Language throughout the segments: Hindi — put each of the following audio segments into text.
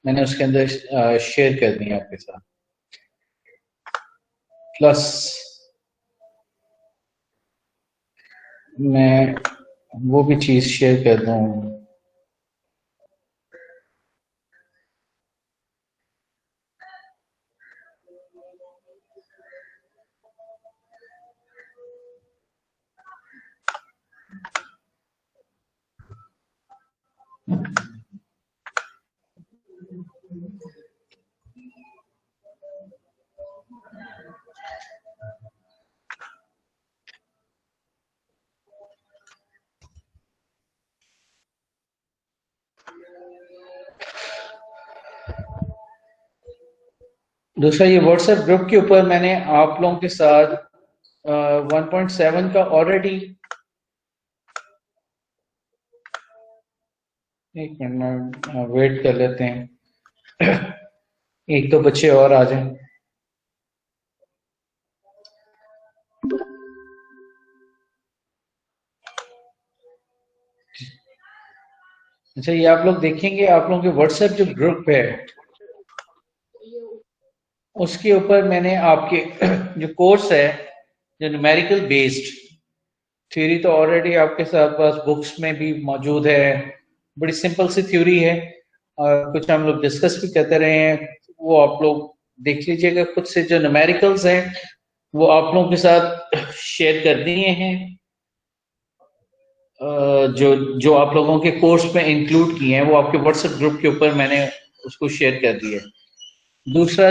मैंने उसके अंदर शेयर कर दी है आपके साथ। प्लस मैं वो भी चीज शेयर कर दूं। दूसरा, ये व्हाट्सएप ग्रुप के ऊपर मैंने आप लोगों के साथ 1.7 का ऑलरेडी, एक मिनट वेट कर लेते हैं, एक तो बच्चे और आ जाएं। अच्छा, ये आप लोग देखेंगे, आप लोगों के व्हाट्सएप जो ग्रुप है उसके ऊपर मैंने आपके जो कोर्स है, जो न्यूमेरिकल बेस्ड थ्योरी, तो ऑलरेडी आपके साथ पास बुक्स में भी मौजूद है। बड़ी सिंपल सी थ्योरी है और कुछ हम लोग डिस्कस भी करते रहे हैं, वो आप लोग देख लीजिएगा खुद से। जो न्यूमेरिकल्स हैं वो आप लोगों के साथ शेयर कर दिए हैं, जो जो आप लोगों के कोर्स में इंक्लूड किए हैं वो आपके व्हाट्सएप ग्रुप के ऊपर मैंने उसको शेयर कर दिया है। दूसरा,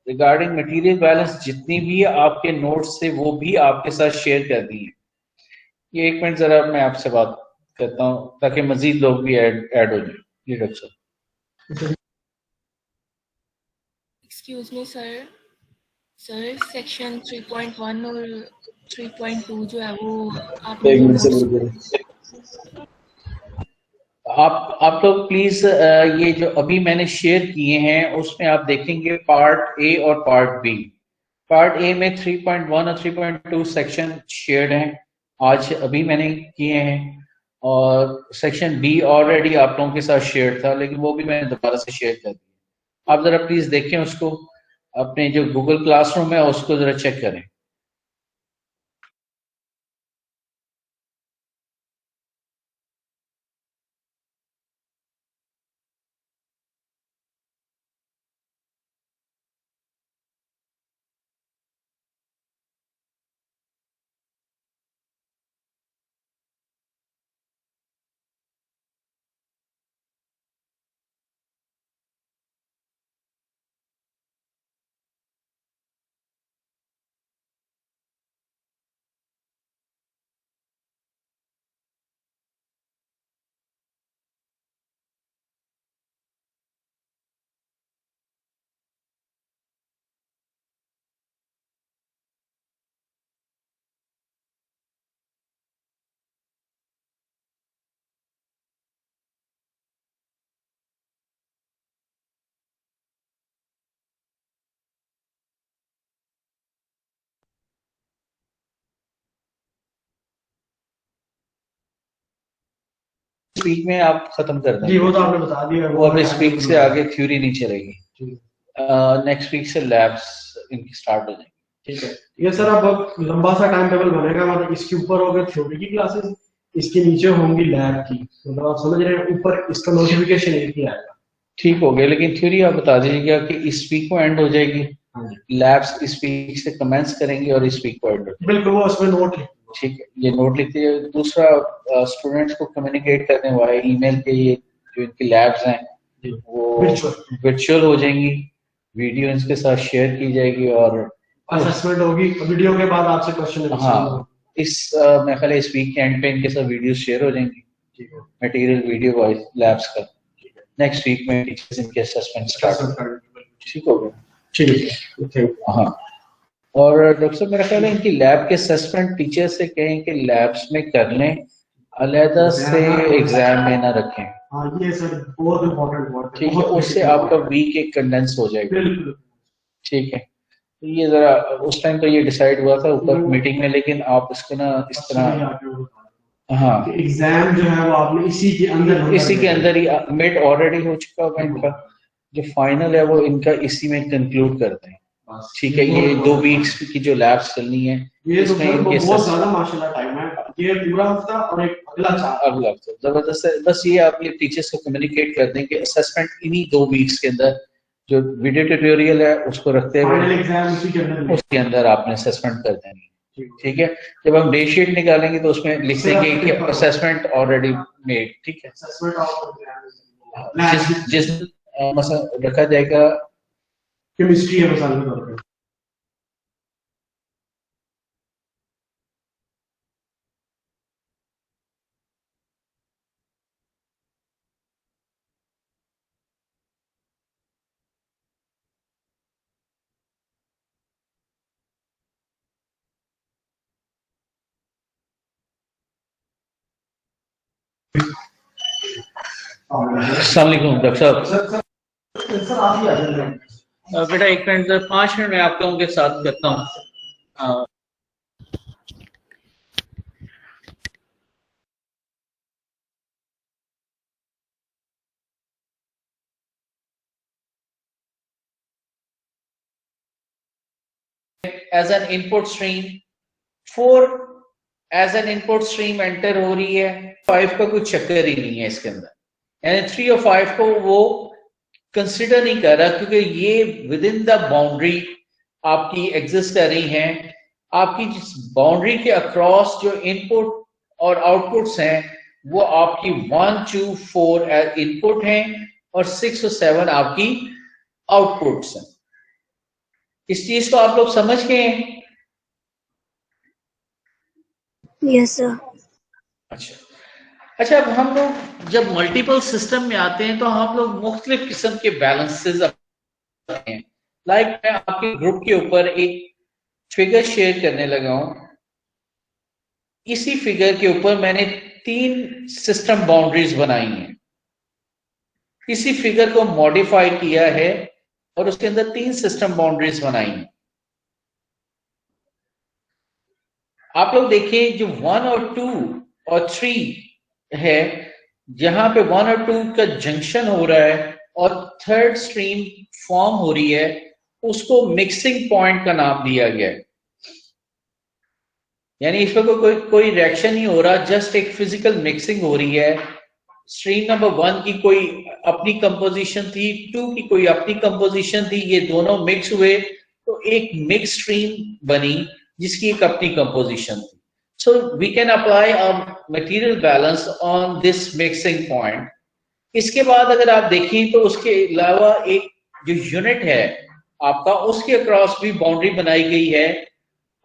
रिगार्डिंग मटेरियल बैलेंस जितनी भी आपके नोट्स थे वो भी आपके साथ शेयर कर दी है। ये एक मिनट जरा मैं आपसे बात करता हूँ ताकि मजीद लोग भी ऐड हो जाए। जी डॉक्टर साहब। एक्सक्यूज मी सर, सेक्शन 3.1 और 3.2 जो है वो आपने आप लोग प्लीज ये जो अभी मैंने शेयर किए हैं उसमें आप देखेंगे पार्ट ए और पार्ट बी। पार्ट ए में 3.1 और 3.2 सेक्शन शेयर्ड हैं, आज अभी मैंने किए हैं। और सेक्शन बी ऑलरेडी आप लोगों के साथ शेयर था, लेकिन वो भी मैंने दोबारा से शेयर कर दिया। आप जरा प्लीज देखें उसको, अपने जो गूगल क्लासरूम है उसको जरा चेक करें। स्पीक में आप खत्म कर देंगे। जी वो तो आपने बता दिया, वो अब स्पीक से आगे थ्योरी नहीं चलेगी। नेक्स्ट वीक से लैब्स इनकी स्टार्ट हो जाएंगी। ठीक है, ये सर अब लंबा सा टाइम टेबल बनेगा, मतलब इसके ऊपर होगा थ्योरी की क्लासेस, इसके नीचे होंगी लैब की, मतलब आप समझ रहे हैं, ऊपर इसका नोटिफिकेशन एक ही आएगा। ठीक हो गया, लेकिन थ्योरी आप बता दीजिएगा कि इस वीक को एंड हो जाएगी, लैब्स इस वीक से कमेंस करेंगी और इस वीक को एंड हो जाएगी। बिल्कुल, वो उसमें नोट लिख, ठीक है, ये नोट लिखते हैं। दूसरा, स्टूडेंट्स को कम्युनिकेट करने वाले ईमेल के ये जो इनकी लैब्स हैं वो वर्चुअल हो जाएंगी, वीडियो इनके साथ शेयर की जाएगी और असेसमेंट होगी वीडियो के बाद, आपसे क्वेश्चन। हाँ, इस मेरे ख्याल इस वीक एंड पे इनके साथ वीडियो शेयर हो जाएंगी, मटेरियल वीडियो वाइज लैब्स का। नेक्स्ट वीक में टीचर्स इनके असेसमेंट स्टार्ट। ठीक हो गया? ठीक है, हाँ। और डॉक्टर साहब, मेरा ख्याल है इनकी लैब के असेसमेंट टीचर से कहें कि लैब्स में कर लें, अलहदा से एग्जाम में ना रखें। हाँ ये सर बहुत इम्पोर्टेंट वर्ड है। ठीक है, उससे आपका वीक एक कंडेंस हो जाएगा। ठीक है, तो ये जरा उस टाइम तो ये डिसाइड हुआ था ऊपर मीटिंग में, लेकिन आप इसको ना इस तरह, हाँ एग्जाम जो है वो आपने इसी के अंदर ही मिड ऑलरेडी हो चुका होगा इनका। जो फाइनल है वो इनका इसी में कंक्लूड करते हैं। ठीक है, ये 2 वीक्स की जो लैब्स चलनी है, ये तो इसमें इनके बहुत ज्यादा माशाल्लाह टाइम है, ये पूरा हफ्ता और एक अगला हफ्ता जबरदस्त है। बस ये आप ये टीचर्स को कम्युनिकेट कर दें कि असेसमेंट इन्हीं 2 वीक्स के अंदर जो वीडियो ट्यूटोरियल है उसको रखते हुए फाइनल एग्जाम उसके अंदर आपने असेसमेंट कर देनी है। ठीक है, जब हम डे शीट निकालेंगे तो उसमें लिख देंगे कि असेसमेंट ऑलरेडी मेड। ठीक है, जिस मसला रखा जाएगा केमिस्ट्री है मसाले में करते हैं। अस्सलाम वालेकुम डॉक्टर साहब। सर आप ही आ जाइए बेटा 1 मिनट 5 मिनट में आप लोगों के साथ करता हूँ। As an input stream 4 as an input stream enter हो रही है। 5 का कुछ चक्कर ही नहीं है इसके अंदर, यानी 3 और 5 को वो कंसिडर नहीं कर रहा, क्योंकि ये विद इन द बाउंड्री आपकी एग्जिस्ट कर रही हैं। आपकी जिस बाउंड्री के अक्रॉस जो इनपुट और आउटपुट्स हैं वो आपकी 1 2 4 इनपुट हैं और 6 और 7 आपकी आउटपुट्स हैं। इस चीज को आप लोग समझ गए हैं? Yes sir. अच्छा, अब हम लोग जब मल्टीपल सिस्टम में आते हैं तो हम लोग मुख्तलिफ किस्म के बैलेंसेस हैं। लाइक मैं आपके ग्रुप के ऊपर एक फिगर शेयर करने लगा हूं। इसी फिगर के ऊपर मैंने 3 सिस्टम बाउंड्रीज बनाई हैं। इसी फिगर को मॉडिफाई किया है और उसके अंदर 3 सिस्टम बाउंड्रीज बनाई हैं। आप लोग देखिए, जो 1 और 2 और 3 है, जहां पे 1 और 2 का जंक्शन हो रहा है और थर्ड स्ट्रीम फॉर्म हो रही है, उसको मिक्सिंग पॉइंट का नाम दिया गया है। यानी इसमें कोई रिएक्शन नहीं हो रहा, जस्ट एक फिजिकल मिक्सिंग हो रही है। स्ट्रीम नंबर 1 की कोई अपनी कंपोजिशन थी, 2 की कोई अपनी कंपोजिशन थी, ये दोनों मिक्स हुए तो एक मिक्स स्ट्रीम बनी जिसकी एक अपनी कंपोजिशन थी। So we can apply a material balance on this mixing point. इसके बाद अगर आप देखें तो उसके अलावा एक जो यूनिट है आपका, उसके अक्रॉस भी बाउंड्री बनाई गई है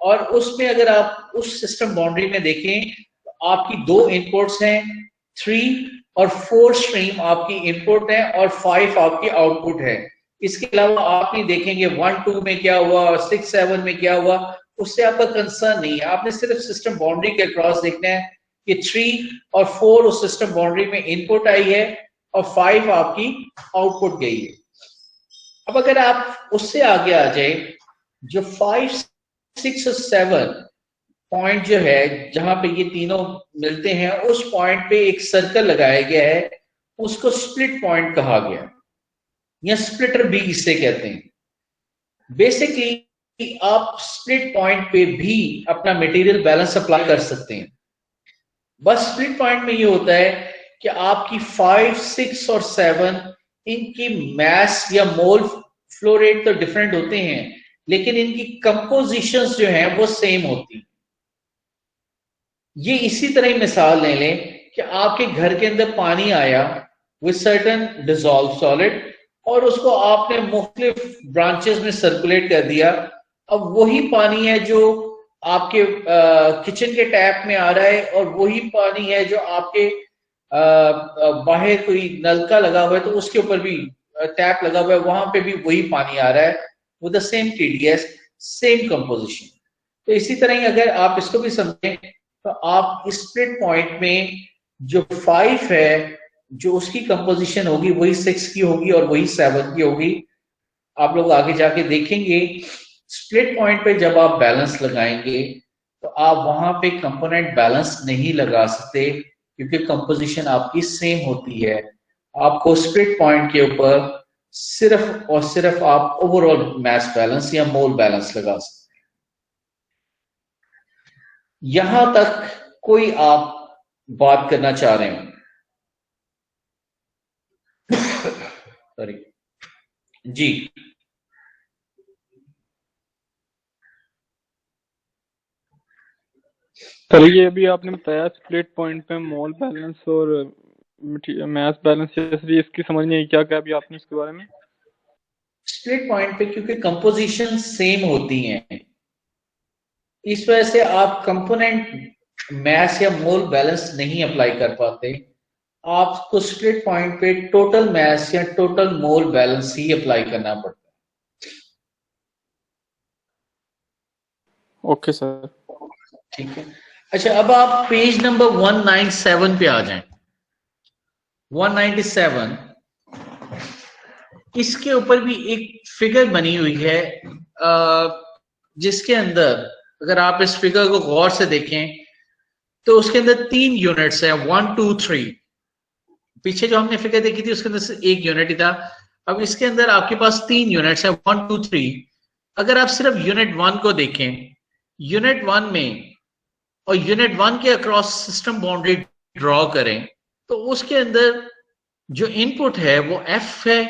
और उसमें अगर आप उस सिस्टम बाउंड्री में देखें तो आपकी 2 इनपुट्स हैं, 3 और 4 स्ट्रीम आपकी इनपुट है और 5 आपकी आउटपुट है। इसके अलावा आप नहीं देखेंगे 1 2 में क्या हुआ और 6 7 में क्या हुआ, उससे आपका कंसर्न नहीं है। आपने सिर्फ सिस्टम बाउंड्री के क्रॉस देखना है कि 3 और 4 उस सिस्टम बाउंड्री में इनपुट आई है और 5 आपकी आउटपुट गई है। अब अगर आप उससे आगे आ जाए, जो 5 6 और 7 पॉइंट जो है जहां पे ये तीनों मिलते हैं, उस पॉइंट पे एक सर्कल लगाया गया है, उसको स्प्लिट पॉइंट कहा गया या स्प्लिटर भी इसे कहते हैं। बेसिकली आप स्प्लिट पॉइंट पे भी अपना मटेरियल बैलेंस अप्लाई कर सकते हैं। बस स्प्लिट पॉइंट में ये होता है कि आपकी 5 6 और 7 इनकी मास या मोल फ्लो रेट तो डिफरेंट होते हैं, लेकिन इनकी कंपोजिशंस जो हैं वो सेम होती हैं। ये इसी तरह मिसाल ले लें कि आपके घर के अंदर पानी आया विद सर्टेन डिसॉल्व सॉलिड और उसको आपने मुख्तलिफ ब्रांचेस में सर्कुलेट कर दिया। अब वही पानी है जो आपके किचन के टैप में आ रहा है और वही पानी है जो आपके बाहर कोई नलका लगा हुआ है तो उसके ऊपर भी टैप लगा हुआ है, वहां पे भी वही पानी आ रहा है with the same TDS, same composition. तो इसी तरह ही अगर आप इसको भी समझें तो आप स्प्लिट पॉइंट में जो 5 है, जो उसकी कंपोजिशन होगी वही 6 की होगी और वही 7 की होगी। आप लोग आगे जाके देखेंगे स्प्लिट पॉइंट पे जब आप बैलेंस लगाएंगे तो आप वहां पे कंपोनेंट बैलेंस नहीं लगा सकते, क्योंकि कंपोजिशन आपकी सेम होती है। आपको स्प्लिट पॉइंट के ऊपर सिर्फ और सिर्फ आप ओवरऑल मास बैलेंस या मोल बैलेंस लगा सकते हैं। यहां तक कोई आप बात करना चाह रहे हो? सॉरी जी। सर ये अभी आपने बताया स्प्लिट पॉइंट पे मोल बैलेंस और मास बैलेंस, जैसे इसकी समझ नहीं आई, क्या क्या अभी आपने इसके बारे में? स्प्लिट पॉइंट पे क्योंकि कंपोजिशन सेम होती हैं, इस वजह से आप कंपोनेंट मास या मोल बैलेंस नहीं अप्लाई कर पाते। आपको स्प्लिट पॉइंट पे टोटल मास या टोटल मोल बैलेंस ही अप्लाई करना पड़ता है। ओके सर, ठीक है। अच्छा, अब आप पेज नंबर 197 पे आ जाएं। 197, इसके ऊपर भी एक फिगर बनी हुई है, जिसके अंदर अगर आप इस फिगर को गौर से देखें तो उसके अंदर 3 यूनिट्स हैं, 1 2 3। पीछे जो हमने फिगर देखी थी उसके अंदर से 1 यूनिट ही था। अब इसके अंदर आपके पास 3 यूनिट्स हैं, 1 2 3। अगर आप सिर्फ यूनिट 1 को देखें, यूनिट 1 में और यूनिट 1 के अक्रॉस सिस्टम बाउंड्री ड्रॉ करें तो उसके अंदर जो इनपुट है वो F है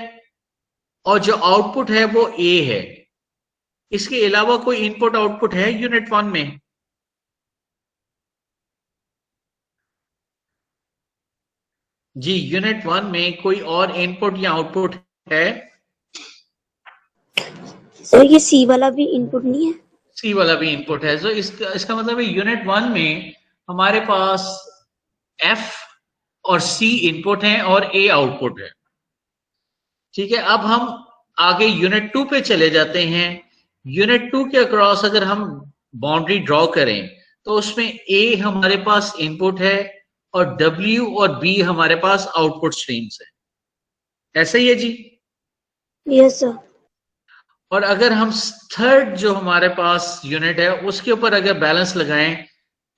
और जो आउटपुट है वो A है। इसके अलावा कोई इनपुट आउटपुट है यूनिट 1 में? जी, यूनिट 1 में कोई और इनपुट या आउटपुट है? सर ये सी वाला भी इनपुट नहीं है? सी वाला भी इनपुट है। तो इसका मतलब है यूनिट 1 में हमारे पास F और C इनपुट हैं और A आउटपुट है। ठीक है, अब हम आगे यूनिट 2 पे चले जाते हैं। यूनिट 2 के अक्रॉस अगर हम बाउंड्री ड्रॉ करें तो उसमें A हमारे पास इनपुट है और W और B हमारे पास आउटपुट स्ट्रीम्स है। ऐसा ही है जी? Yes sir. और अगर हम थर्ड जो हमारे पास यूनिट है उसके ऊपर अगर बैलेंस लगाएं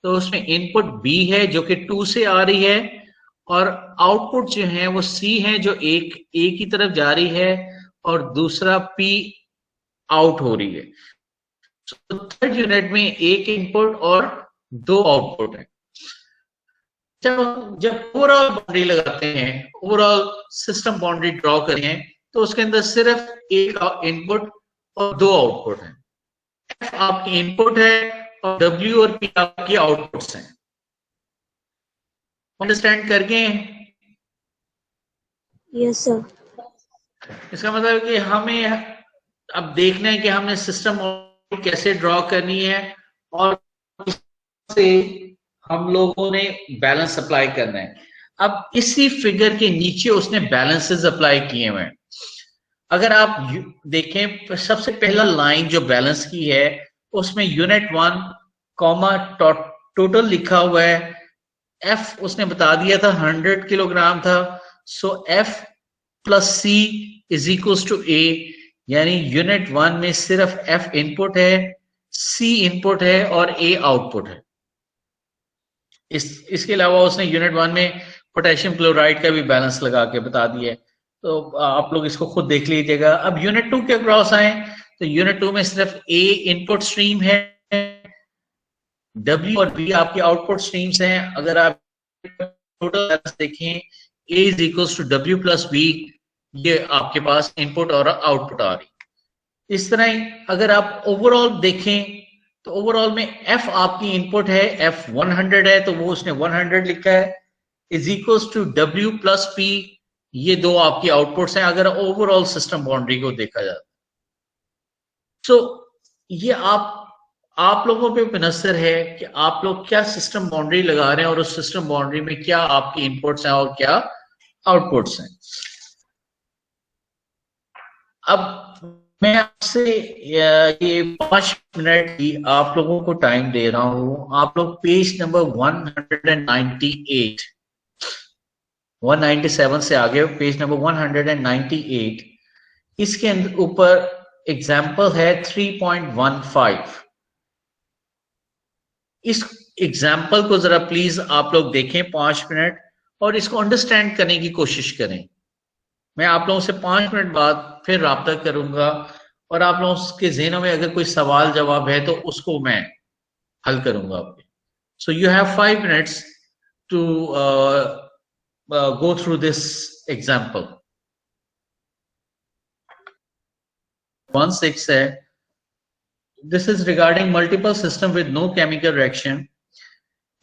तो उसमें इनपुट B है जो कि 2 से आ रही है और आउटपुट जो है वो C है जो एक A की तरफ जा रही है और दूसरा P आउट हो रही है। तो थर्ड यूनिट में एक इनपुट और 2 आउटपुट है। जब ओवरऑल बाउंड्री लगाते हैं, ओवरऑल सिस्टम बाउंड्री ड्रॉ करते हैं तो उसके अंदर सिर्फ एक इनपुट और 2 आउटपुट है। F आपकी इनपुट है और W और P आपकी आउटपुट्स हैं। अंडरस्टैंड कर गए? Yes sir. इसका मतलब है कि हमें अब देखना है कि हमने सिस्टम कैसे ड्रॉ करनी है और से हम लोगों ने बैलेंस अप्लाई करना है। अब इसी फिगर के नीचे उसने बैलेंसेस अप्लाई किए हुए हैं। अगर आप देखें, सबसे पहला लाइन जो बैलेंस की है उसमें यूनिट 1 कॉमा टोटल लिखा हुआ है। F उसने बता दिया था 100 किलोग्राम था। So F plus C is equals to A, यानी यूनिट 1 में सिर्फ F इनपुट है, C इनपुट है और A आउटपुट है। इसके अलावा उसने यूनिट 1 में पोटेशियम क्लोराइड का भी बैलेंस लगा के बता दिया है। तो आप लोग इसको खुद देख लीजिएगा। अब यूनिट 2 के अक्रॉस आए तो यूनिट 2 में सिर्फ A इनपुट स्ट्रीम है, W और B आपके आउटपुट स्ट्रीम्स हैं। अगर आप टोटल बैलेंस देखें, A is equals to W plus B, ये आपके पास इनपुट और आउटपुट आ रही। इस तरह ही अगर आप ओवरऑल देखें तो ओवरऑल में F आपकी इनपुट है, F 100 है तो वो उसने 100 लिखा है, is equals to W plus P, ये 2 आपकी आउटपुट्स हैं अगर ओवरऑल सिस्टम बाउंड्री को देखा जाए। सो ये आप लोगों पे मुनसर है कि आप लोग क्या सिस्टम बाउंड्री लगा रहे हैं और उस सिस्टम बाउंड्री में क्या आपकी इनपुट्स हैं और क्या आउटपुट्स हैं। अब मैं आपसे ये 5 मिनट की आप लोगों को टाइम दे रहा हूं। आप लोग पेज नंबर 198, 197 से आगे पेज नंबर 198, इसके अंदर ऊपर एग्जाम्पल है 3.15। इस एग्जाम्पल को जरा प्लीज आप लोग देखें 5 मिनट और इसको अंडरस्टैंड करने की कोशिश करें। मैं आप लोगों से 5 मिनट बाद फिर राब्ता करूंगा और आप लोगों के ज़हनों में अगर कोई सवाल जवाब है तो उसको मैं हल करूंगा आपके। So you have 5 minutes to go through this example. 1.6 है, this is regarding multiple system with no chemical reaction.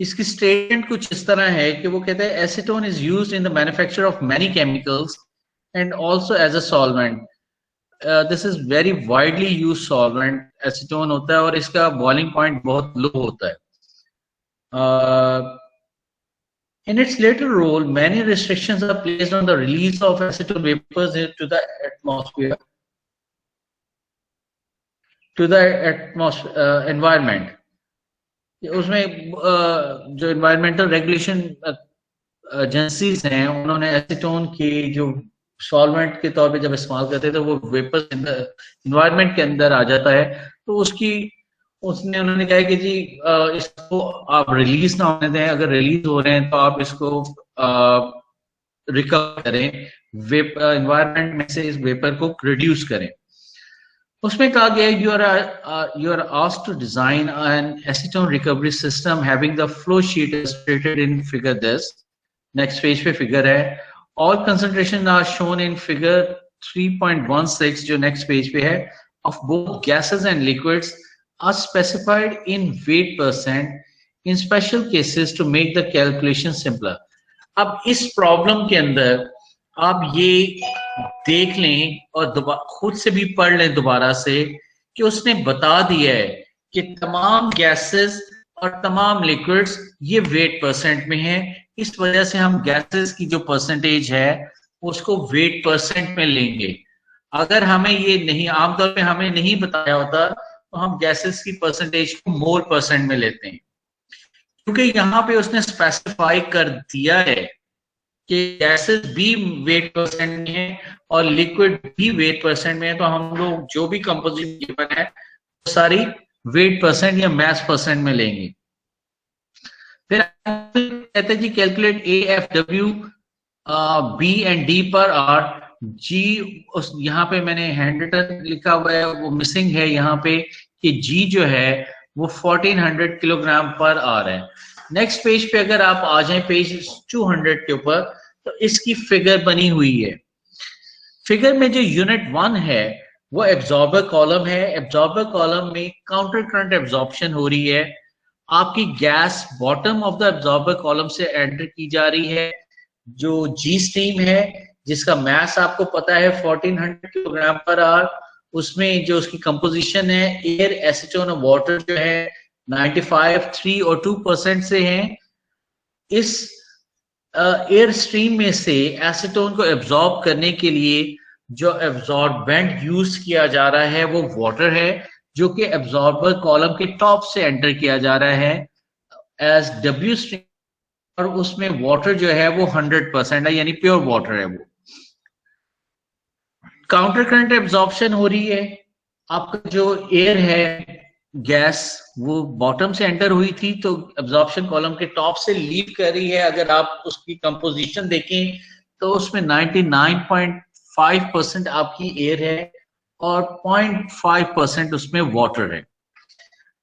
इसकी स्टेटमेंट कुछ इस तरह है कि वो कहते हैं acetone is used in the manufacture of many chemicals and also as a solvent. This is very widely used solvent acetone होता है और इसका बॉइलिंग पॉइंट बहुत लो होता है। In its later role, many restrictions are placed on the release of acetone vapors into the atmosphere, to the environment. उसमें जो environmental regulation एजेंसीज हैं उन्होंने एसीटोन की जो सॉल्वेंट के तौर पे जब इस्तेमाल करते हैं तो वो वेपर्स एनवायरनमेंट के अंदर आ जाता है, तो उसने उन्होंने कहा कि जी इसको आप रिलीज ना होने दें, अगर रिलीज हो रहे हैं तो आप इसको रिकवर करें, एनवायरनमेंट में से इस वेपर को रिड्यूस करें। उसमें कहा गया you are asked to design an acetone recovery system having the flow sheet illustrated in figure this. Next page पे फिगर है, all concentration are shown in figure 3.16 जो नेक्स्ट पेज पे है, of both gases and liquids are specified in weight percent in special cases to make the calculation simpler. अब इस प्रॉब्लम के अंदर आप ये देख लें और खुद से भी पढ़ लें दोबारा से कि उसने बता दिया है कि तमाम गैसेस और तमाम लिक्विड्स ये वेट परसेंट में है। इस वजह से हम गैसेस की जो परसेंटेज है उसको वेट परसेंट में लेंगे। अगर हमें ये नहीं, आमतौर पे हमें नहीं बताया होता तो हम गैसेस की परसेंटेज को मोल परसेंट में लेते हैं, क्योंकि यहाँ पे उसने स्पेसिफाई कर दिया है कि गैसेस भी वेट परसेंट में है और लिक्विड भी वेट परसेंट में है, तो हम लोग जो भी कंपोजिशन गिवन है वो सारी वेट परसेंट या मास परसेंट में लेंगे। फिर कहते हैं जी calculate AFW B and D पर आर। जी यहाँ पे मैंने हैंड रिटन लिखा हुआ है, वो मिसिंग है यहाँ पे कि जी जो है वो 1400 किलोग्राम पर आर है। नेक्स्ट पेज पे अगर आप आ जाएं पेज 200 के ऊपर, तो इसकी फिगर बनी हुई है। फिगर में जो यूनिट 1 है वो एब्जॉर्बर कॉलम है। एब्जॉर्बर कॉलम में काउंटर करंट एब्जॉर्प्शन हो रही है। आपकी gas bottom of the absorber column से एंटर की जा रही है। जो जी स्ट्रीम है जिसका मास आपको पता है 1400 किलोग्राम पर आवर, उसमें जो उसकी कंपोजिशन है एयर, एसीटोन और वाटर जो है 95, 3 और 2% से है। इस एयर स्ट्रीम में से एसीटोन को एब्जॉर्ब करने के लिए जो एब्जॉर्बेंट यूज किया जा रहा है वो वाटर है, जो कि एब्जॉर्बर कॉलम के टॉप से एंटर किया जा रहा है एज डब्ल्यू स्ट्रीम, और उसमें वाटर जो है वो 100% है, यानी प्योर वाटर है। वो काउंटर करंट एब्जॉर्प्शन हो रही है। आपका जो एयर है गैस वो बॉटम से एंटर हुई थी तो एब्जॉर्प्शन कॉलम के टॉप से लीव कर रही है। अगर आप उसकी कंपोजिशन देखें तो उसमें 99.5% आपकी एयर है और 0.5% उसमें वाटर है।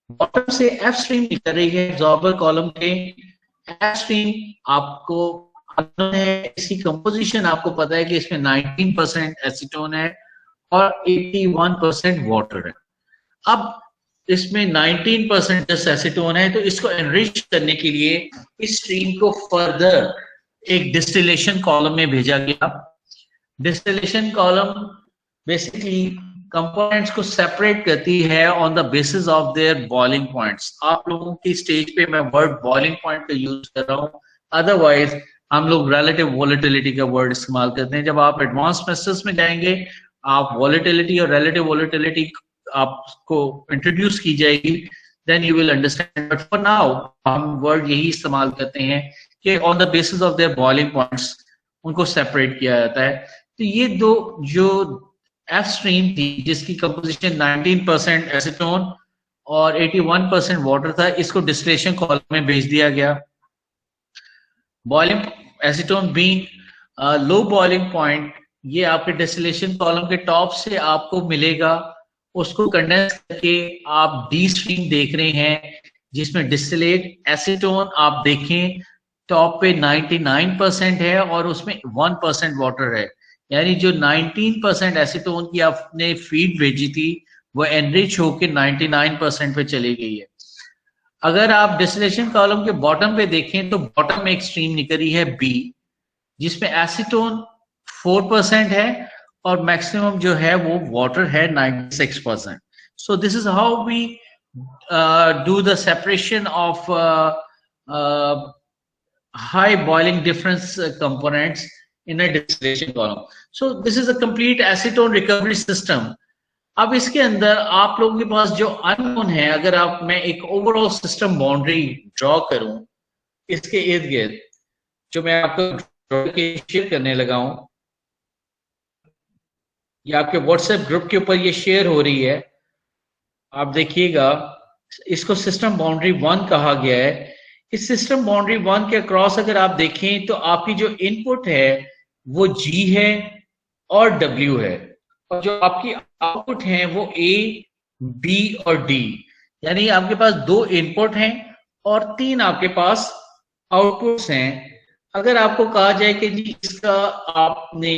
बॉटम से एफ स्ट्रीम निकल रही है एब्जॉर्बर कॉलम के। एफ स्ट्रीम आपको इसकी कंपोजिशन आपको पता है कि इसमें 19% एसीटोन है और 81% वाटर है। अब इसमें 19% एसीटोन है, तो इसको एनरिच करने के लिए इस स्ट्रीम को फर्दर एक डिस्टिलेशन कॉलम में भेजा गया। डिस्टिलेशन कॉलम बेसिकली कंपोनेंट्स को सेपरेट करती है on the basis of their boiling points. आप लोगों की स्टेज पे मैं वर्ड बॉइलिंग पॉइंट का यूज कर रहा हूँ, अदरवाइज हम लोग रिलेटिव वोलेटिलिटी का वर्ड इस्तेमाल करते हैं। जब आप एडवांस मेथड्स में जाएंगे आप वोलेटिलिटी और रिलेटिव वोलेटिलिटी आपको इंट्रोड्यूस की जाएगी, then you will understand. But for now हम वर्ड यही इस्तेमाल करते हैं कि on the basis of their boiling points उनको सेपरेट किया जाता है। तो ये दो जो एफ स्ट्रीम थी जिसकी कंपोजिशन 19% एसीटोन और 81% वाटर था, इसको डिस्टिलेशन कॉलम में भेज दिया गया। Boiling acetone being low boiling point ये आपके डिस्टिलेशन कॉलम के टॉप से आपको मिलेगा, उसको कंडेंस करके आप डी स्ट्रीम देख रहे हैं जिसमें डिस्टिलेट एसीटोन आप देखें टॉप पे 99% है और उसमें 1% वाटर है, यानी जो 19% एसीटोन की आपने फीड भेजी थी वो एनरिच होके 99% पे चली गई है। अगर आप डिस्टिलेशन कॉलम के बॉटम पे देखें तो बॉटम में एक स्ट्रीम निकली है बी जिसमें एसीटोन 4% है और मैक्सिमम जो है वो वाटर है 96%। So this is how we do the separation of high boiling difference components in a distillation column. So this is a complete acetone recovery system. अब इसके अंदर आप लोगों के पास जो अननोन है, अगर आप मैं एक ओवरऑल सिस्टम बाउंड्री ड्रॉ करूं इसके इर्द गिर्द, जो मैं आपको शेयर करने लगा हूं, ये आपके व्हाट्सएप ग्रुप के ऊपर ये शेयर हो रही है, आप देखिएगा, इसको सिस्टम बाउंड्री 1 कहा गया है। इस सिस्टम बाउंड्री 1 के अक्रॉस अगर आप देखें तो आपकी जो इनपुट है वो G है और W है, और जो आपकी आउटपुट है वो A, B और D, यानी आपके पास 2 इनपुट हैं और 3 आपके पास आउटपुट्स हैं। अगर आपको कहा जाए कि जी इसका आपने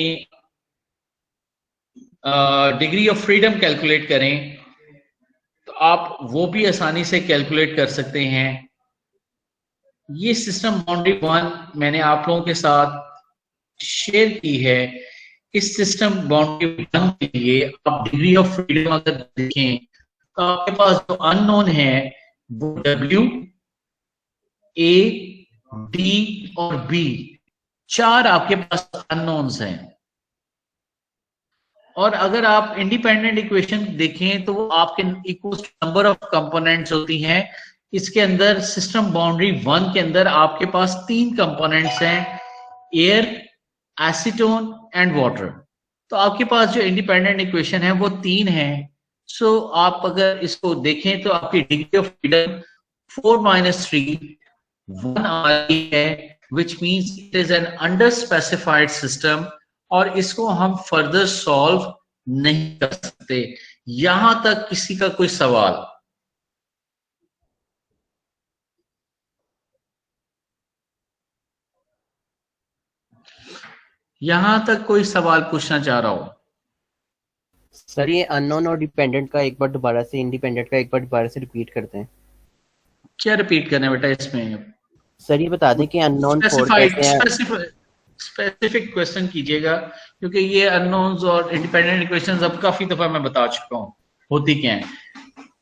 डिग्री ऑफ फ्रीडम कैलकुलेट करें तो आप वो भी आसानी से कैलकुलेट कर सकते हैं। ये सिस्टम बाउंड्री 1 मैंने आप लोगों के साथ शेयर की है। इस सिस्टम बाउंड्री 1 के लिए आप डिग्री ऑफ फ्रीडम अगर देखें तो आपके पास जो अननोन है वो W, A, D और B, 4 आपके पास अननोन्स हैं। और अगर आप इंडिपेंडेंट इक्वेशन देखें तो वो आपके इक्वल नंबर ऑफ कंपोनेंट्स होती हैं। इसके अंदर सिस्टम बाउंड्री 1 के अंदर आपके पास 3 कंपोनेंट्स हैं, एयर, एसीटोन एंड वाटर। तो आपके पास जो इंडिपेंडेंट इक्वेशन है वो 3 है। सो आप अगर इसको देखें तो आपकी डिग्री ऑफ फ्रीडम 4 - 3 1 आ रही है, which means it is an under specified system और इसको हम फर्दर सॉल्व नहीं कर सकते। यहां तक किसी का कोई सवाल? यहां तक कोई सवाल पूछना चाह रहा हो? सर ये अननोन और डिपेंडेंट का एक बार दोबारा से, इंडिपेंडेंट का एक बार दोबारा से रिपीट करते हैं। क्या रिपीट करना है बेटा इसमें? सर ये बता दें कि अननोन फोर कैसे हैं। स्पेसिफिक क्वेश्चन कीजिएगा, क्योंकि ये अननोन्स और इंडिपेंडेंट इक्वेशंस अब काफी दफा मैं बता चुका हूँ होती क्या है।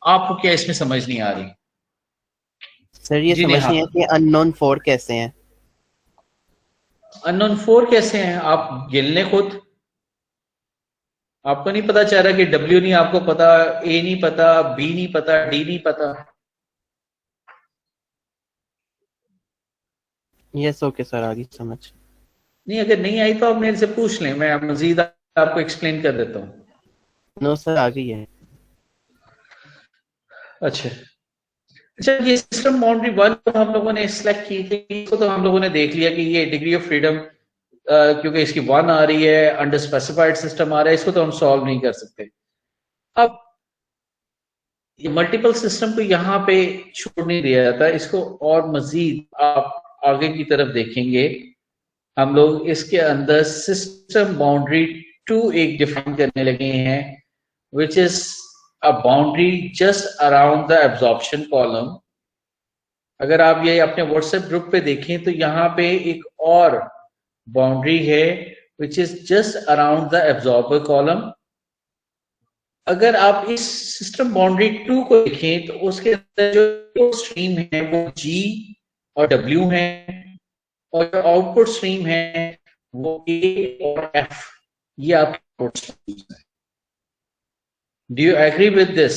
आपको क्या इसमें समझ नहीं आ रही? सर ये समझ नहीं है कि अननोन 4 कैसे हैं। अननोन 4 कैसे हैं? आप गिन लें खुद। आपको नहीं पता चल रहा कि W नहीं आपको पता, A नहीं पता, B नहीं पता, D नहीं पता? यस ओके सर, आगे समझ नहीं, अगर नहीं आई तो आप मेरे से पूछ लें, मैं मजीद आपको एक्सप्लेन कर देता हूँ। नो सर आ गई है। अच्छा, ये सिस्टम बाउंड्री 1 तो हम लोगों ने सिलेक्ट की थी, इसको तो हम लोगों ने देख लिया कि ये डिग्री ऑफ फ्रीडम क्योंकि इसकी 1 आ रही है, अंडर स्पेसिफाइड सिस्टम आ रहा है, इसको तो हम सॉल्व नहीं कर सकते। अब ये मल्टीपल सिस्टम को यहाँ पे छोड़ नहीं दिया जाता, इसको और मजीद आप आगे की तरफ देखेंगे, हम लोग इसके अंदर सिस्टम बाउंड्री 2 एक डिफाइन करने लगे हैं, which is a boundary just around the absorption column। अगर आप ये अपने व्हाट्सएप ग्रुप पे देखें तो यहाँ पे एक और बाउंड्री है which is just around the absorber column। अगर आप इस सिस्टम बाउंड्री 2 को देखें तो उसके अंदर जो स्ट्रीम है वो G और W है और जो आउटपुट स्ट्रीम है वो A और F, ये आपके आउटपुट स्ट्रीम है। Do you agree with this?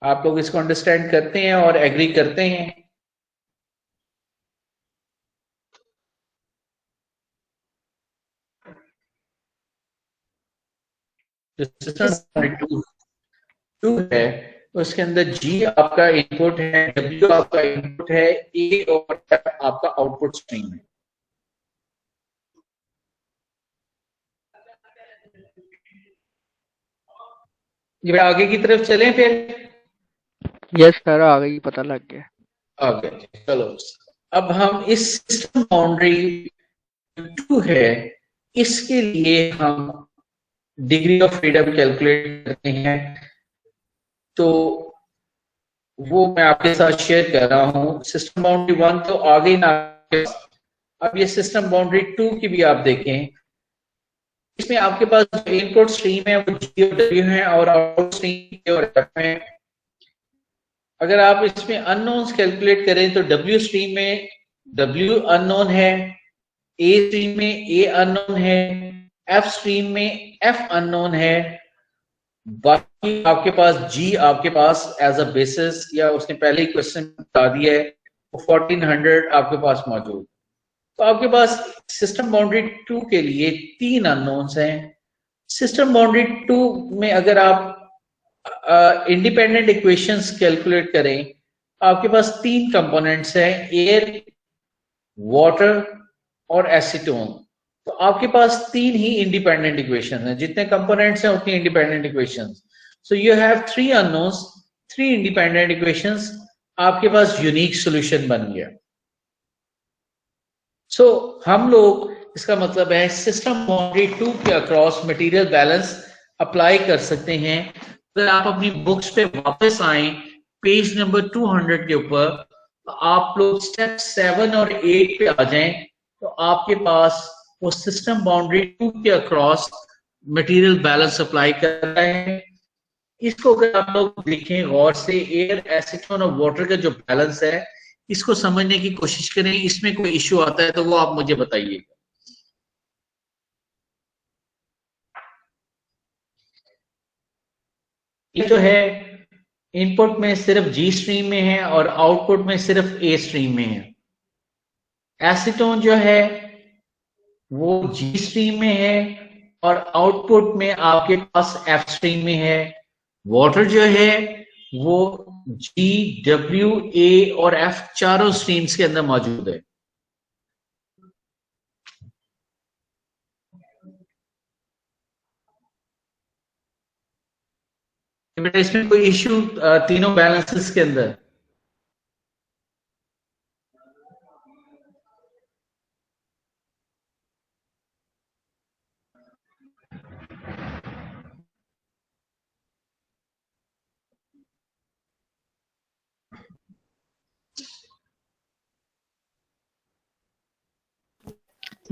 आप लोग इसको अंडरस्टैंड करते हैं और एग्री करते हैं? टू है, उसके अंदर G आपका इनपुट है, W आपका इनपुट है, A और F आपका आउटपुट स्ट्रीम है। ये आगे की तरफ चलें फिर। यस सर, आ गई, पता लग गया। आगे चलो। अब हम इस सिस्टम बाउंड्री 2 है, इसके लिए हम डिग्री ऑफ फ्रीडम कैलकुलेट करते हैं। तो वो मैं आपके साथ शेयर कर रहा हूं। सिस्टम बाउंड्री 1 तो आ गई ना। अब ये सिस्टम बाउंड्री 2 की भी आप देखें। इसमें आपके पास जो इनपुट स्ट्रीम है वो जी और डब्ल्यू है और आउटपुट स्ट्रीम के और एफ है। अगर आप इसमें अननोन्स कैलकुलेट करें तो डब्ल्यू स्ट्रीम में डब्ल्यू अननोन है, ए स्ट्रीम में ए अननोन है, एफ स्ट्रीम में एफ अननोन है। बाकी आपके पास जी आपके पास एज अ बेसिस, या उसने पहले ही क्वेश्चन बता दिया है, 1400 आपके पास मौजूद। तो आपके पास सिस्टम बाउंड्री 2 के लिए 3 अननोन्स हैं। सिस्टम बाउंड्री 2 में अगर आप इंडिपेंडेंट इक्वेशंस कैलकुलेट करें, आपके पास 3 कंपोनेंट्स हैं, एयर, वाटर और एसीटोन। तो आपके पास 3 ही इंडिपेंडेंट इक्वेशन हैं। जितने कंपोनेंट्स हैं उतनी independent equations. So you have 3 unknowns, 3 independent equations. आपके पास यूनिक सॉल्यूशन बन गया। सो हम लोग, इसका मतलब है सिस्टम बाउंड्री 2 के अक्रॉस मटेरियल बैलेंस अप्लाई कर सकते हैं। अगर आप अपनी बुक्स पे वापस आए पेज नंबर 200 के ऊपर, तो आप लोग स्टेप 7 और 8 पे आ जाएं, तो आपके पास वो सिस्टम बाउंड्री 2 के अक्रॉस मटेरियल बैलेंस अप्लाई कर रहे हैं। इसको अगर आप लोग देखें गौर से, एयर, एसीटोन और वाटर का जो बैलेंस है, इसको समझने की कोशिश करें। इसमें कोई इश्यू आता है तो वो आप मुझे बताइए। ये जो है इनपुट में सिर्फ जी स्ट्रीम में है और आउटपुट में सिर्फ ए स्ट्रीम में है। एसीटोन जो है वो जी स्ट्रीम में है और आउटपुट में आपके पास एफ स्ट्रीम में है। वाटर जो है वो जी, डब्ल्यू, ए और एफ चारों स्ट्रीम्स के अंदर मौजूद है। बेटा इसमें कोई इश्यू तीनों बैलेंसेस के अंदर?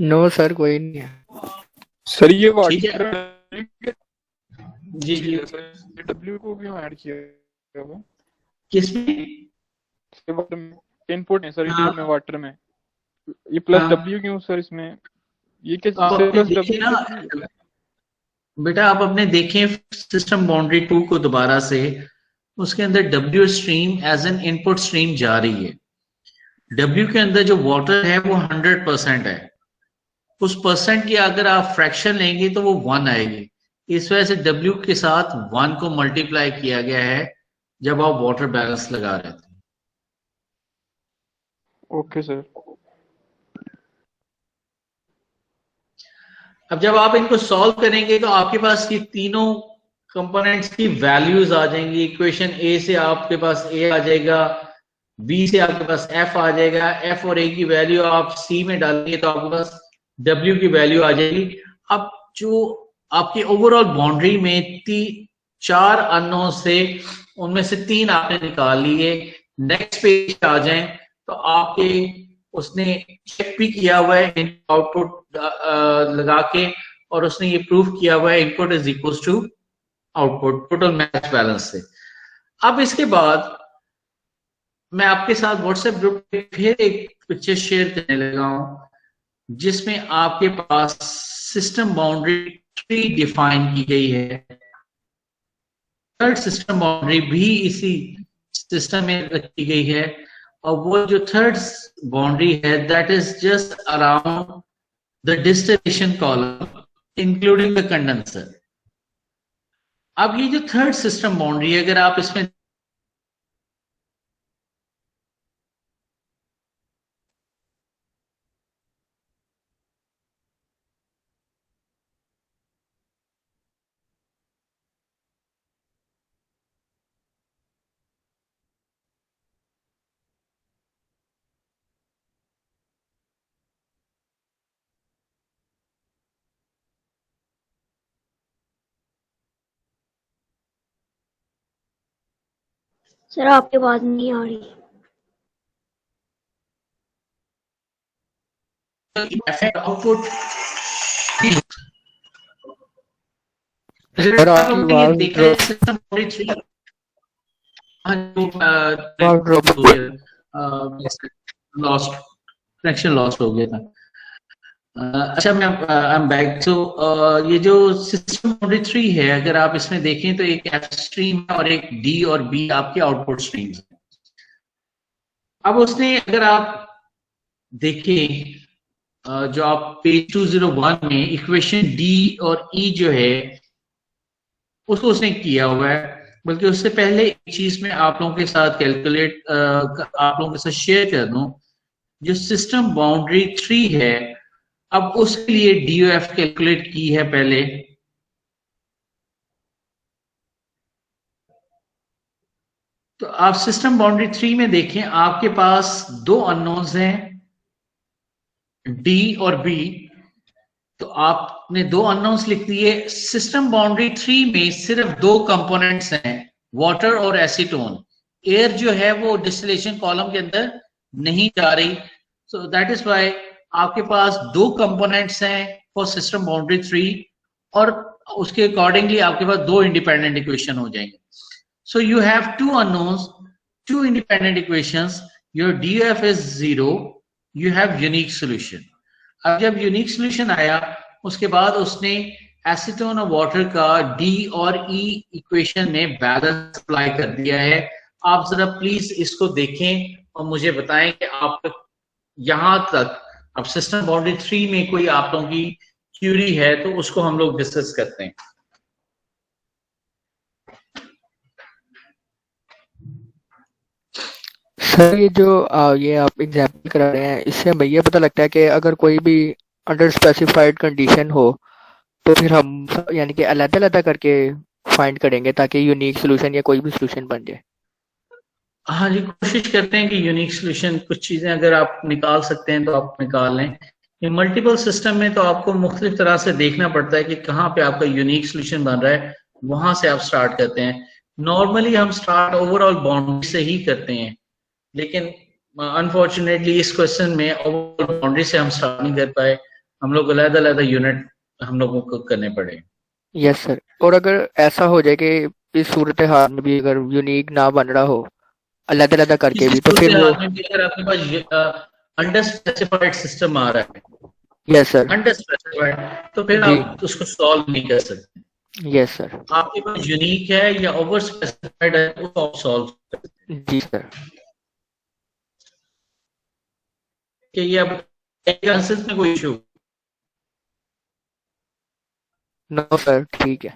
नो सर, कोई नहीं है। सर ये ठीक है। वाटर जी जी। डब्ल्यू को क्यों ऐड किया वो? किसमें? इनपुट है सर, हाँ। इनपुट में वाटर में ये प्लस हाँ। डब्ल्यू क्यों सर इसमें? ये आप कैसे अपने प्लस देखिए ना डब्ल्यू? बेटा, आप अपने देखें सिस्टम बाउंड्री 2 को दोबारा से, उसके अंदर W stream as an input stream जा रही है। डब्ल्यू के अंदर जो वाटर है वो 100% है। उस परसेंट की अगर आप फ्रैक्शन लेंगे तो वो 1 आएगी। इस वजह से डब्ल्यू के साथ 1 को मल्टीप्लाई किया गया है जब आप वाटर बैलेंस लगा रहे थे। Okay sir. अब जब आप इनको सॉल्व करेंगे तो आपके पास ये तीनों कंपोनेंट्स की वैल्यूज आ जाएंगी। इक्वेशन ए से आपके पास ए आ जाएगा, बी से आपके पास एफ आ जाएगा, एफ और ए की वैल्यू आप सी में डालेंगे तो आपके पास डब्ल्यू की वैल्यू आ जाएगी। अब जो आपकी ओवरऑल बाउंड्री में 4 अननोन से, उनमें से 3 आपने निकाल लिए। नेक्स्ट पेज आ जाएं तो आपके उसने चेक भी किया हुआ है आउटपुट लगा के, और उसने ये प्रूव किया हुआ है input is equal to output total mass balance से। अब इसके बाद मैं आपके साथ व्हाट्सएप ग्रुप पे फिर एक पिक्चर शेयर करने लगा हूं जिसमें आपके पास सिस्टम बाउंड्री 3 डिफाइन की गई है। थर्ड सिस्टम बाउंड्री भी इसी सिस्टम में रखी गई है, और वो जो थर्ड बाउंड्री है that is just around the distillation column including the condenser. अब ये जो थर्ड सिस्टम बाउंड्री है, अगर आप इसमें सर आपकी आवाज नहीं आ रही। आउटपुट सर आपकी आवाज देखा है system body 3 drop lost connection lost हो गया था। अच्छा मैं आई एम बैक। तो ये जो सिस्टम बॉडी 3 है, अगर आप इसमें देखें तो एक एफ स्ट्रीम है और एक डी और बी आपके आउटपुट स्ट्रीम्स हैं। अब उसने अगर आप देखें जो आप पेज 201 में इक्वेशन डी और ई जो है उसको उसने किया हुआ है। बल्कि उससे पहले एक चीज में आप लोगों के साथ कैलकुलेट आप लोगों के साथ शेयर कर दूं, जो सिस्टम बाउंड्री 3 है, अब उसके लिए DOF कैलकुलेट की है पहले। तो आप सिस्टम बाउंड्री 3 में देखें, आपके पास दो अननोन्स हैं डी और बी। तो आपने दो अननोन्स लिख दिए। सिस्टम बाउंड्री 3 में सिर्फ दो कंपोनेंट्स हैं, वाटर और एसीटोन। एयर जो है वो डिस्टिलेशन कॉलम के अंदर नहीं जा रही। सो दैट इज व्हाई आपके पास दो कंपोनेंट्स हैं फॉर सिस्टम बाउंड्री 3 और उसके अकॉर्डिंगली आपके पास दो इंडिपेंडेंट इक्वेशन हो जाएंगे। So you have two unknowns, two independent equations, your DOF is 0, you have unique solution. अब जब यूनिक सॉल्यूशन आया उसके बाद उसने एसीटोन और वाटर का डी और ई इक्वेशन में बैलेंस अप्लाई कर दिया है। आप जरा प्लीज इसको देखें और मुझे बताएं कि आप यहां तक, अब सिस्टम बाउंड्री 3 में कोई आप लोगों की क्यूरी है तो उसको हम लोग डिस्कस करते हैं। सर ये जो ये आप एग्जाम्पल करा रहे हैं, इससे हमें ये पता लगता है कि अगर कोई भी अंडर स्पेसिफाइड कंडीशन हो तो फिर हम यानी कि अलग-अलग करके फाइंड करेंगे ताकि यूनिक सॉल्यूशन या कोई भी सॉल्यूशन बन जाए। हाँ जी, कोशिश करते हैं कि यूनिक सॉल्यूशन, कुछ चीजें अगर आप निकाल सकते हैं तो आप निकाल लें। ये मल्टीपल सिस्टम में तो आपको मुख्तलिफ तरह से देखना पड़ता है कि कहाँ पे आपका यूनिक सॉल्यूशन बन रहा है, वहां से आप स्टार्ट करते हैं। नॉर्मली हम स्टार्ट ओवरऑल बाउंड्री से ही करते हैं, लेकिन अनफॉर्चुनेटली इस क्वेश्चन में ओवरऑल बाउंड्री से हम स्टार्ट नहीं कर पाए। हम लोग अलग-अलग यूनिट हम लोगों को करने पड़े। Yes sir. और अगर ऐसा हो जाए कि इस सूरत हाल में भी अगर यूनिक ना बन रहा हो अलग-अलग करके भी, तो फिर वो अगर आपके पास अंडर स्पेसिफाइड सिस्टम आ रहा है, यस सर, अंडर स्पेसिफाइड, तो फिर जी आप उसको सॉल्व नहीं कर सकते। यस सर, आपके पास यूनिक है या ओवर स्पेसिफाइड है, उसको आप सॉल्व कर सकते हैं। जी सर। कि ये अब आंसर में कोई इशू नो सर, ठीक है।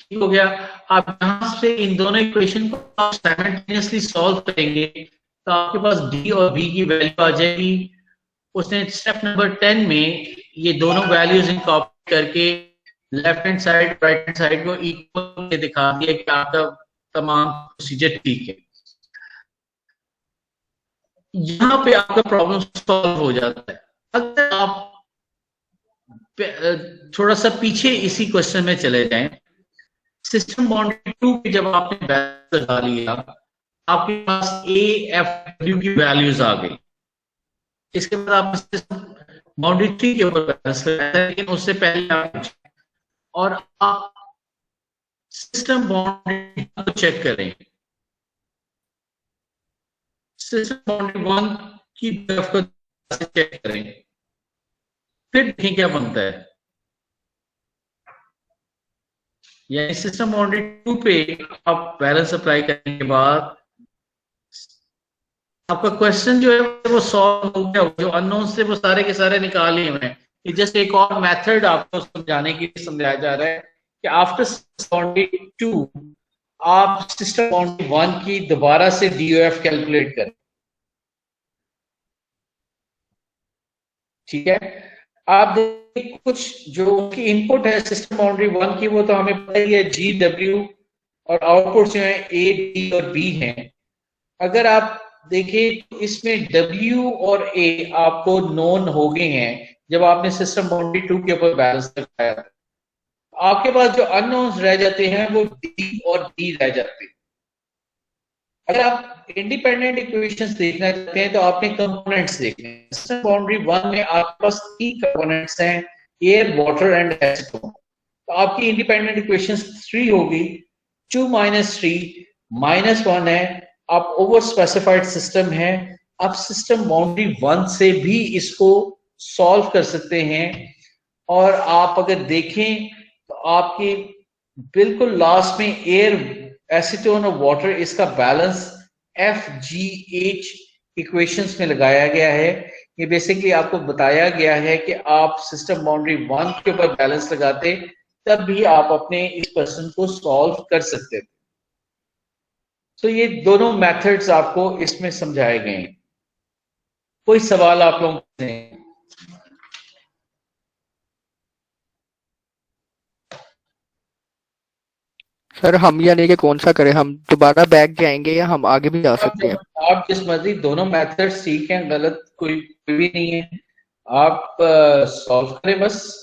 ठीक हो गया। आप यहां से इन दोनों इक्वेशन को आप साइमल्टेनियसली सॉल्व करेंगे तो आपके पास डी और बी की वैल्यू आ जाएगी। उसने स्टेप नंबर 10 में ये दोनों वैल्यूज कॉपी करके left hand side right hand side को इक्वल दिखा दिया कि आपका तमाम प्रोसीजर ठीक है। यहाँ पे आपका प्रॉब्लम सॉल्व हो जाता है। अगर आप थोड़ा सा पीछे इसी क्वेश्चन में चले जाएं, सिस्टम बाउंड्री 2 पे जब आपने बैलेंस लगा लिया, आपके पास AFW की वैल्यूज आ गई। इसके बाद आप सिस्टम बाउंड्री 3 के ऊपर बैलेंस लगाया, लेकिन उससे पहले आप और आप सिस्टम बाउंड्री को चेक करें। सिस्टम बाउंड्री 1 की तरफ को चेक करें, फिर देखें क्या बनता है। यानी सिस्टम बाउंड्री 2 पे आप बैलेंस अप्लाई करने के बाद आपका क्वेश्चन जो है वो सॉल्व हो गया। जो अननोन से वो सारे के सारे निकाल लिए हुए हैं। ये जस्ट एक और मेथड आपको समझाने के लिए समझाया जा रहा है कि आफ्टर सिस्टम बाउंड्री 2 आप सिस्टम बाउंड्री 1 की दोबारा से DOF कैलकुलेट करें। ठीक है, आप देखिए कुछ जो उनकी इनपुट है सिस्टम बाउंड्री 1 की, वो तो हमें पता ही है GW, और आउटपुट जो है A, D और B हैं। अगर आप देखिए तो इसमें W और A आपको नोन हो गए हैं जब आपने सिस्टम बाउंड्री 2 के ऊपर बैलेंस लगाया। आपके पास जो अननोन्स रह जाते हैं वो D और D रह जाते हैं। अगर आप इंडिपेंडेंट इक्वेशंस देखना चाहते हैं तो आपने कंपोनेंट्स देखने हैं। सिस्टम बाउंड्री 1 में आपके पास 3 कंपोनेंट्स हैं, एयर, वाटर एंड एसीटोन। तो आपकी इंडिपेंडेंट इक्वेशंस 3 होगी, 2 - 3 -1 है। आप ओवर स्पेसिफाइड सिस्टम है, आप सिस्टम बाउंड्री 1 से भी इसको सॉल्व कर सकते हैं। और आप अगर देखें तो आपकी बिल्कुल लास्ट में एयर, एसीटोन और वाटर, इसका बैलेंस FGH इक्वेशंस में लगाया गया है। ये बेसिकली आपको बताया गया है कि आप सिस्टम बाउंड्री 1 के ऊपर बैलेंस लगाते तब भी आप अपने इस क्वेश्चन को सॉल्व कर सकते थे। तो ये दोनों मेथड्स आपको इसमें समझाए गए हैं। कोई सवाल आप लोगों से? सर हम यानी कि कौन सा करें, हम दोबारा बैक जाएंगे या हम आगे भी जा सकते हैं? आप जिस मर्जी, दोनों मेथड ठीक हैं, गलत कोई भी नहीं है, आप सॉल्व करें बस।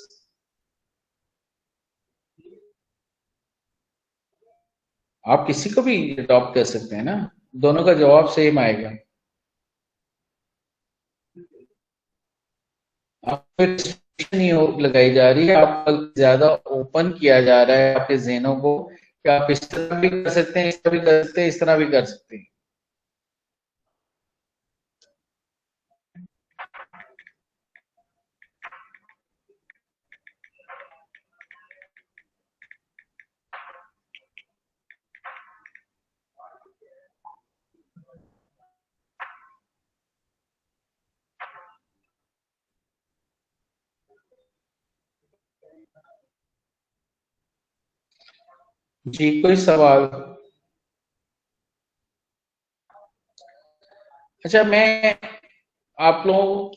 आप किसी को भी अडॉप्ट कर सकते हैं ना, दोनों का जवाब सेम आएगा। आपको नहीं लगाई जा रही है, आप ज्यादा ओपन किया जा रहा है आपके ज़हनों को कि आप इस तरह भी कर सकते हैं, इस तरह भी कर सकते हैं, इस तरह भी कर सकते हैं। जी, कोई सवाल? अच्छा, मैं आप लोग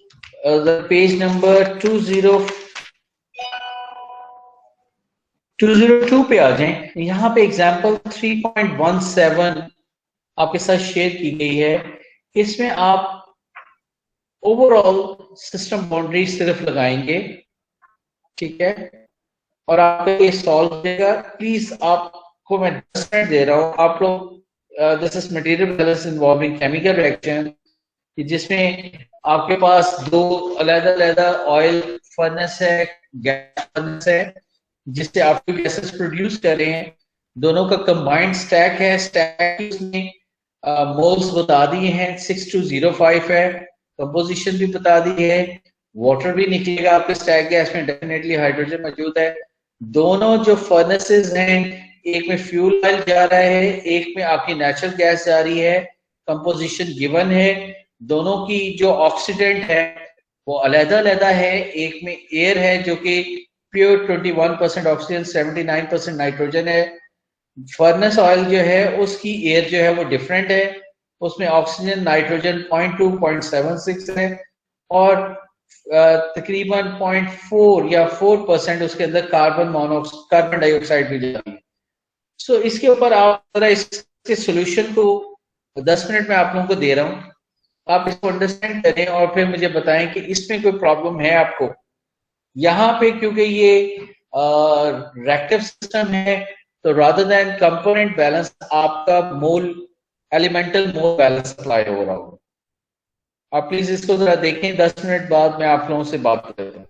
पेज नंबर 202 पे आ जाएं। यहाँ पे एग्जाम्पल 3.17 आपके साथ शेयर की गई है। इसमें आप ओवरऑल सिस्टम बाउंड्री सिर्फ लगाएंगे, ठीक है, और आपको ये सॉल्व हो जाएगा। प्लीज आपको मैं 10 मिनट दे रहा हूँ। आप लोग, this is material balance involving chemical reaction, जिसमें आपके पास दो अलग-अलग ऑयल फर्नेस है, गैस फर्नेस है, जिससे आप गैसेस प्रोड्यूस कर रहे हैं। दोनों का कंबाइंड स्टैक है। स्टैक उसमें मोल्स बता दिए हैं, 6205 है। कंपोजिशन भी बता दी है। वाटर भी निकलेगा आपके स्टैक गैस में, डेफिनेटली हाइड्रोजन मौजूद है। दोनों जो फर्नेसेस हैं, एक में फ्यूल ऑयल जा रहा है, एक में आपकी नेचुरल गैस जा रही है। कंपोजिशन गिवन है। दोनों की जो ऑक्सीडेंट है वो अलग-अलग है। एक में एयर है जो कि प्योर 21% ऑक्सीजन, 79% नाइट्रोजन है। फर्नेस ऑयल जो है उसकी एयर जो है वो डिफरेंट है, उसमें ऑक्सीजन नाइट्रोजन 0.2 0.76 है और तकरीबन 0.4 या 4% उसके अंदर कार्बन डाइऑक्साइड भी जाती है। सो इसके ऊपर आप जरा इसके सोल्यूशन को 10 मिनट में आप लोगों को दे रहा हूं, आप इसको अंडरस्टैंड करें और फिर मुझे बताएं कि इसमें कोई प्रॉब्लम है आपको। यहाँ पे क्योंकि ये रिएक्टिव सिस्टम है तो रादर देन कंपोनेंट बैलेंस आपका एलिमेंटल मोल बैलेंस अप्लाई हो रहा होगा। आप प्लीज इसको जरा देखें, 10 मिनट बाद मैं आप लोगों से बात करता हूँ।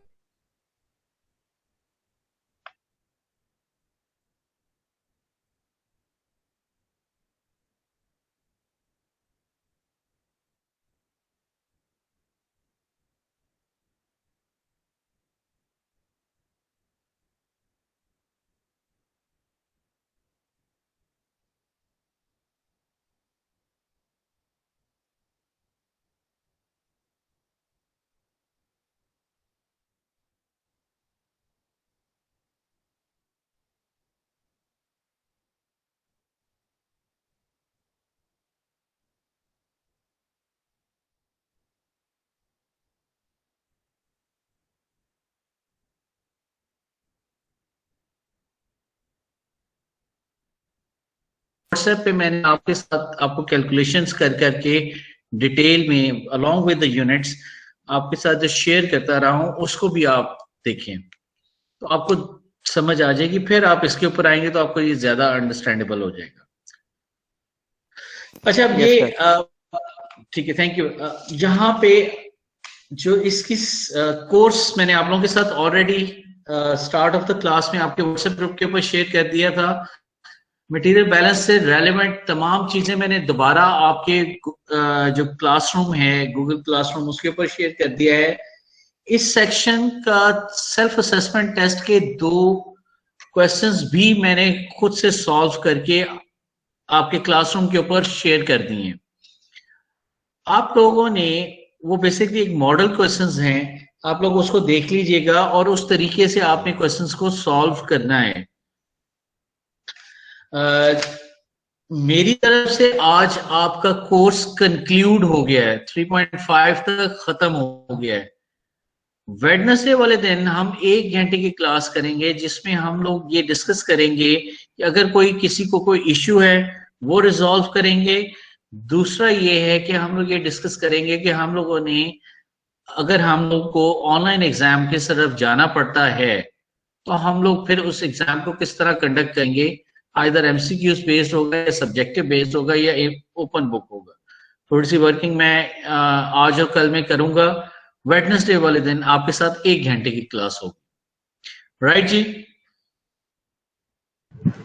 व्हाट्सएप पे मैंने आपके साथ आपको कैलकुलेशंस कर करके डिटेल में अलोंग विद द यूनिट्स आपके साथ जो शेयर करता रहा हूं उसको भी आप देखें तो आपको समझ आ जाएगी। फिर आप इसके ऊपर आएंगे तो आपको ये ज्यादा अंडरस्टैंडेबल हो जाएगा। अच्छा, अब Yes, ये sir. ठीक है, थैंक यू। यहाँ पे जो इसकी कोर्स मैंने आप लोगों के साथ already start of the class में आपके व्हाट्सएप ग्रुप के ऊपर शेयर कर दिया था। मटेरियल बैलेंस से रेलेवेंट तमाम चीजें मैंने दोबारा आपके जो क्लासरूम है, गूगल क्लासरूम, उसके ऊपर शेयर कर दिया है। इस सेक्शन का सेल्फ असेसमेंट टेस्ट के 2 क्वेश्चंस भी मैंने खुद से सॉल्व करके आपके क्लासरूम के ऊपर शेयर कर दिए हैं। आप लोगों ने वो बेसिकली एक मॉडल क्वेश्चंस हैं, आप लोग उसको देख लीजिएगा और उस तरीके से आपने क्वेश्चंस को सॉल्व करना है। मेरी तरफ से आज आपका कोर्स कंक्लूड हो गया है, 3.5 तक खत्म हो गया है। वेडनेसडे वाले दिन हम 1 घंटे की क्लास करेंगे जिसमें हम लोग ये डिस्कस करेंगे कि अगर कोई किसी को कोई इश्यू है वो रिजॉल्व करेंगे। दूसरा ये है कि हम लोग ये डिस्कस करेंगे कि हम लोगों ने, अगर हम लोग को ऑनलाइन एग्जाम की तरफ जाना पड़ता है तो हम लोग फिर उस एग्जाम को किस तरह कंडक्ट करेंगे। आइदर एमसीक्यूज बेस्ड होगा या सब्जेक्टिव बेस्ड होगा या ओपन बुक होगा। थोड़ी सी वर्किंग मैं आज और कल में करूंगा। वेडनेसडे वाले दिन आपके साथ 1 घंटे की क्लास होगी। राइट जी?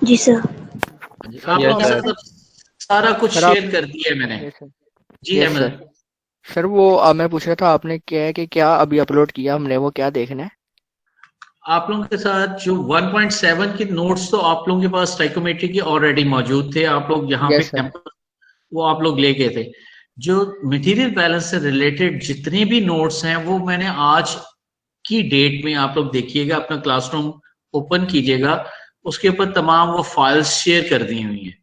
जी सर। आप Yes, लोगों के sir. साथ सारा कुछ सर, आप- शेयर कर दिया है मैंने। Yes, sir. जी Yes, अहमद। sir. सर वो मैं पूछ रहा था, आपने क्या है कि क्या अभी अपलोड किया हमने, वो क्या देखना है? आप लोगों के साथ जो 1.7 के नोट्स तो आप लोगों के पास साइकोमेट्री के ऑलरेडी मौजूद थे, आप लोग यहाँ पे Yes, sir. कैंपस वो आप लोग ले गए थे। जो मटेरियल बैलेंस से रिलेटेड जितने भी नोट्स हैं वो मैंने आज की डेट में, आप लोग देखिएगा, अपना क्लासरूम ओपन कीजिएगा, उसके ऊपर तमाम वो फाइल्स शेयर कर दी हुई हैं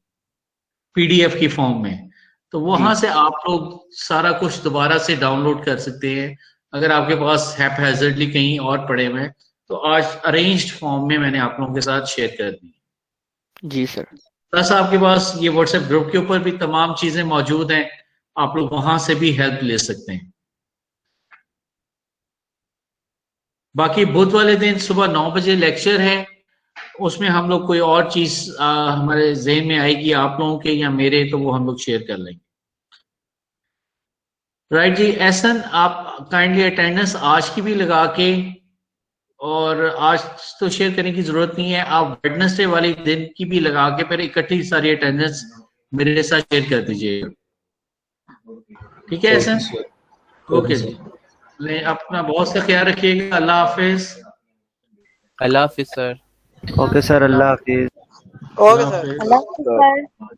पीडीएफ की फॉर्म में। तो वहां से आप लोग सारा कुछ दोबारा से डाउनलोड कर सकते हैं। अगर आपके पास हैपहैजर्डली कहीं और पड़े हुए हैं तो आज अरेंज्ड फॉर्म में मैंने आप लोगों के साथ शेयर कर दी। जी सर। प्लस आपके पास ये व्हाट्सएप ग्रुप के ऊपर भी तमाम चीजें मौजूद हैं, आप लोग वहां से भी हेल्प ले सकते हैं। बाकी बुध वाले दिन सुबह 9 बजे लेक्चर है, उसमें हम लोग कोई और चीज हमारे जहन में आएगी आप लोगों के या मेरे, तो वो हम लोग शेयर कर लेंगे। राइट जी। एहसन, आप काइंडली अटेंडेंस आज की भी लगा के, और आज तो शेयर करने की जरूरत नहीं है, आप वेडनेसडे वाले दिन की भी लगा के फिर इकट्ठी सारी अटेंडेंस मेरे साथ शेयर कर दीजिएगा। ठीक है एहसन? ओके जी। अपना बहुत सा ख्याल रखिएगा। अल्लाह हाफिज। अल्लाह हाफिज सर। ओके सर, अल्लाह हाफिज। Okay sir. अल्लाह हाफ़िज़ सर।